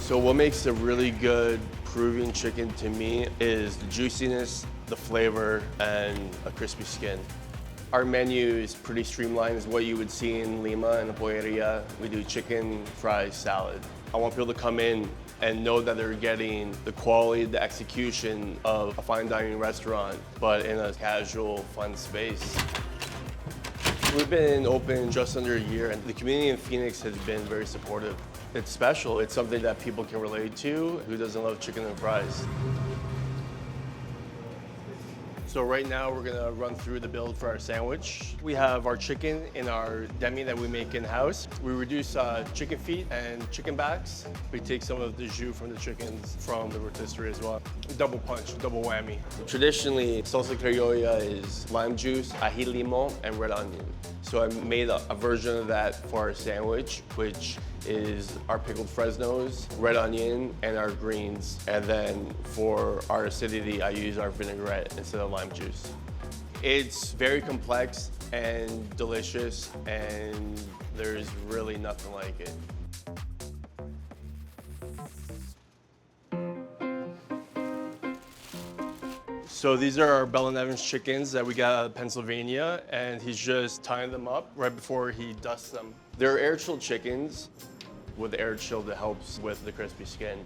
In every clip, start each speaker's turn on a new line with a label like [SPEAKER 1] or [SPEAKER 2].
[SPEAKER 1] So what makes a really good Peruvian chicken to me is the juiciness, the flavor, and a crispy skin. Our menu is pretty streamlined, is what you would see in Lima and the Polleria. We do chicken, fries, salad. I want people to come in and know that they're getting the quality, the execution of a fine dining restaurant, but in a casual, fun space. We've been open just under a year, and the community in Phoenix has been very supportive. It's special. It's something that people can relate to. Who doesn't love chicken and fries? So right now we're gonna run through the build for our sandwich. We have our chicken in our demi that we make in-house. We reduce chicken feet and chicken backs. We take some of the jus from the chickens from the rotisserie as well. Double punch, double whammy. Traditionally, salsa criolla is lime juice, ají limon, and red onion. So I made a version of that for our sandwich, which is our pickled Fresnos, red onion, and our greens. And then for our acidity, I use our vinaigrette instead of lime juice. It's very complex and delicious, and there's really nothing like it. So these are our Bell & Evans chickens that we got out of Pennsylvania, and he's just tying them up right before he dusts them. They're air-chilled chickens with air chill that helps with the crispy skin.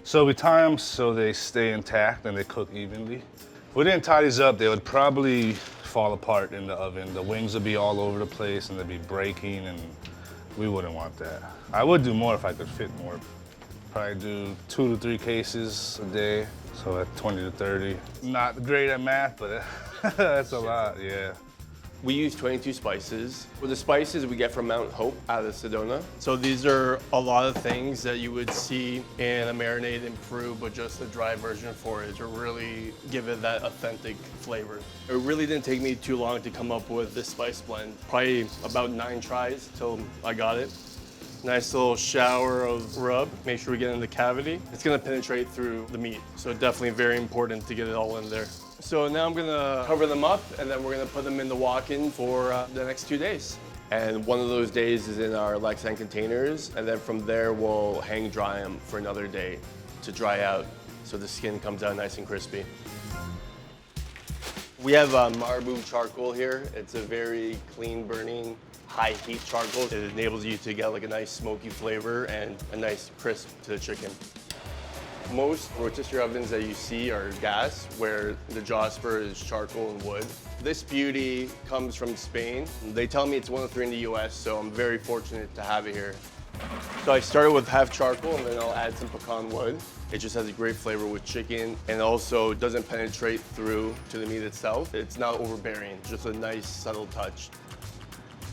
[SPEAKER 2] So we tie them so they stay intact and they cook evenly. If we didn't tie these up, they would probably fall apart in the oven. The wings would be all over the place and they'd be breaking, and we wouldn't want that. I would do more if I could fit more. Probably do 2 to 3 cases a day, so at 20 to 30. Not great at math, but that's a lot, yeah.
[SPEAKER 1] We use 22 spices. With the spices we get from Mount Hope out of Sedona. So these are a lot of things that you would see in a marinade in Peru, but just a dry version for it to really give it that authentic flavor. It really didn't take me too long to come up with this spice blend. Probably about 9 tries till I got it. Nice little shower of rub. Make sure we get in the cavity. It's gonna penetrate through the meat. So definitely very important to get it all in there. So now I'm gonna cover them up, and then we're gonna put them in the walk-in for the next 2 days. And one of those days is in our Lexan containers, and then from there we'll hang dry them for another day to dry out so the skin comes out nice and crispy. We have marabou charcoal here. It's a very clean burning, high heat charcoal. It enables you to get like a nice smoky flavor and a nice crisp to the chicken. Most rotisserie ovens that you see are gas, where the Josper is charcoal and wood. This beauty comes from Spain. They tell me it's one of 3 in the US, so I'm very fortunate to have it here. So I started with half charcoal, and then I'll add some pecan wood. It just has a great flavor with chicken, and also doesn't penetrate through to the meat itself. It's not overbearing, just a nice subtle touch.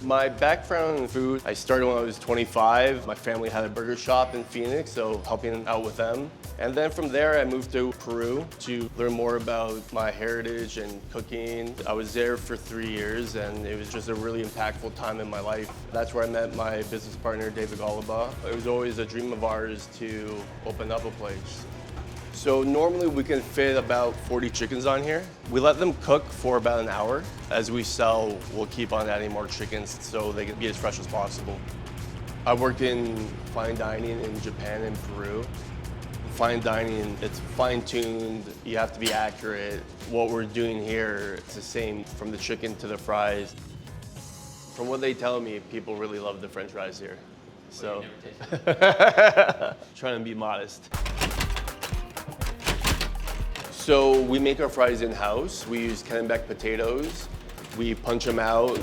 [SPEAKER 1] My background in food, I started when I was 25. My family had a burger shop in Phoenix, so helping out with them. And then from there, I moved to Peru to learn more about my heritage and cooking. I was there for 3 years, and it was just a really impactful time in my life. That's where I met my business partner, David Galaba. It was always a dream of ours to open up a place. So normally we can fit about 40 chickens on here. We let them cook for about an hour. As we sell, we'll keep on adding more chickens so they can be as fresh as possible. I worked in fine dining in Japan and Peru. Fine dining, it's fine-tuned, you have to be accurate. What we're doing here, it's the same from the chicken to the fries. From what they tell me, people really love the French fries here. So, trying to be modest. So we make our fries in-house. We use Kennebec potatoes. We punch them out,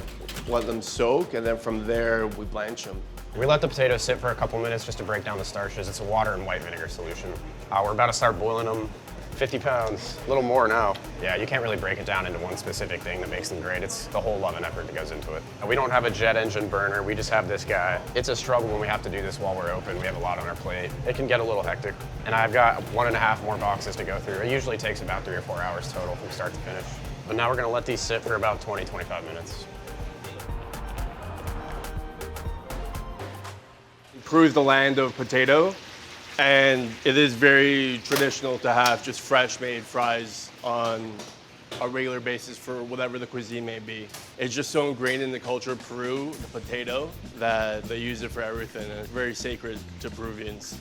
[SPEAKER 1] let them soak, and then from there, we blanch them.
[SPEAKER 3] We let the potatoes sit for a couple minutes just to break down the starches. It's a water and white vinegar solution. We're about to start boiling them. 50 pounds, a little more now. Yeah, you can't really break it down into one specific thing that makes them great. It's the whole love and effort that goes into it. We don't have a jet engine burner, we just have this guy. It's a struggle when we have to do this while we're open. We have a lot on our plate. It can get a little hectic. And I've got 1.5 more boxes to go through. It usually takes about 3 or 4 hours total from start to finish. But now we're gonna let these sit for about 20, 25 minutes.
[SPEAKER 1] Peru is the land of potato, and it is very traditional to have just fresh made fries on a regular basis for whatever the cuisine may be. It's just so ingrained in the culture of Peru, the potato, that they use it for everything, and it's very sacred to Peruvians.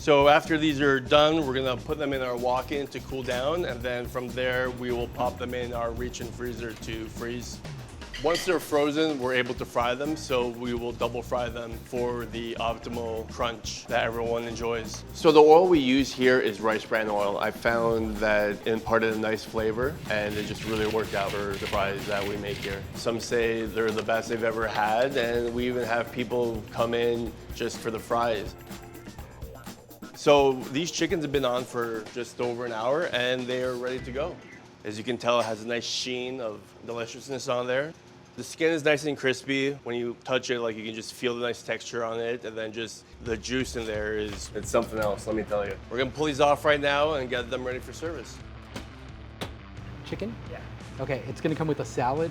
[SPEAKER 1] So after these are done, we're gonna put them in our walk-in to cool down, and then from there, we will pop them in our reach-in freezer to freeze. Once they're frozen, we're able to fry them, so we will double fry them for the optimal crunch that everyone enjoys. So the oil we use here is rice bran oil. I found that it imparted a nice flavor, and it just really worked out for the fries that we make here. Some say they're the best they've ever had, and we even have people come in just for the fries. So these chickens have been on for just over an hour, and they are ready to go. As you can tell, it has a nice sheen of deliciousness on there. The skin is nice and crispy. When you touch it, like, you can just feel the nice texture on it, and then just the juice in there it's something else, let me tell you. We're gonna pull these off right now and get them ready for service.
[SPEAKER 4] Chicken? Yeah. Okay, it's gonna come with a salad.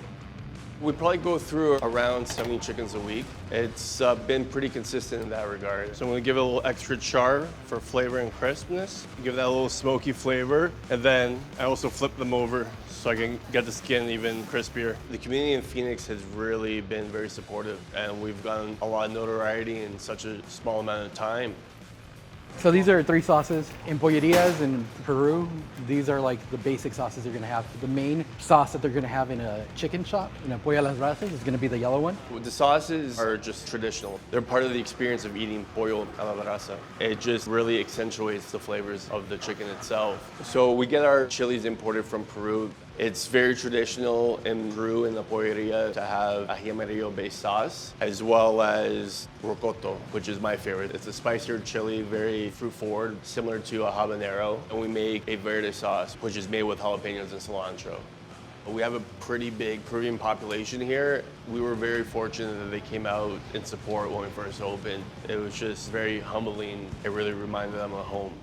[SPEAKER 1] We probably go through around 70 chickens a week. It's been pretty consistent in that regard. So I'm gonna give it a little extra char for flavor and crispness, give that a little smoky flavor, and then I also flip them over so I can get the skin even crispier. The community in Phoenix has really been very supportive, and we've gotten a lot of notoriety in such a small amount of time.
[SPEAKER 4] So these are 3 sauces. In Pollerias in Peru, these are like the basic sauces they're gonna have. The main sauce that they're gonna have in a chicken shop, in a pollo a las brasas, is gonna be the yellow one.
[SPEAKER 1] The sauces are just traditional. They're part of the experience of eating pollo a la brasa. It just really accentuates the flavors of the chicken itself. So we get our chilies imported from Peru. It's very traditional in Peru, in the polleria, to have ají amarillo-based sauce, as well as rocoto, which is my favorite. It's a spicier chili, very fruit-forward, similar to a habanero. And we make a verde sauce, which is made with jalapenos and cilantro. We have a pretty big Peruvian population here. We were very fortunate that they came out in support when we first opened. It was just very humbling. It really reminded them of home.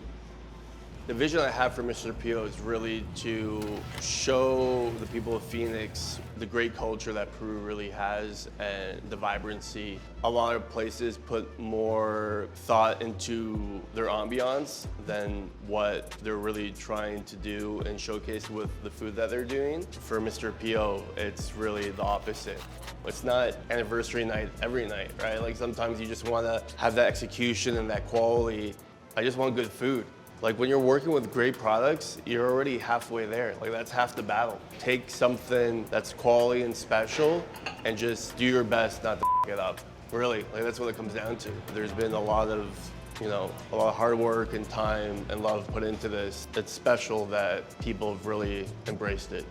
[SPEAKER 1] The vision I have for Mister Pio is really to show the people of Phoenix the great culture that Peru really has and the vibrancy. A lot of places put more thought into their ambiance than what they're really trying to do and showcase with the food that they're doing. For Mister Pio, it's really the opposite. It's not anniversary night every night, right? Like, sometimes you just want to have that execution and that quality. I just want good food. Like, when you're working with great products, you're already halfway there. Like, that's half the battle. Take something that's quality and special and just do your best not to f it up. Really, like, that's what it comes down to. There's been a lot of, a lot of hard work and time and love put into this. It's special that people have really embraced it.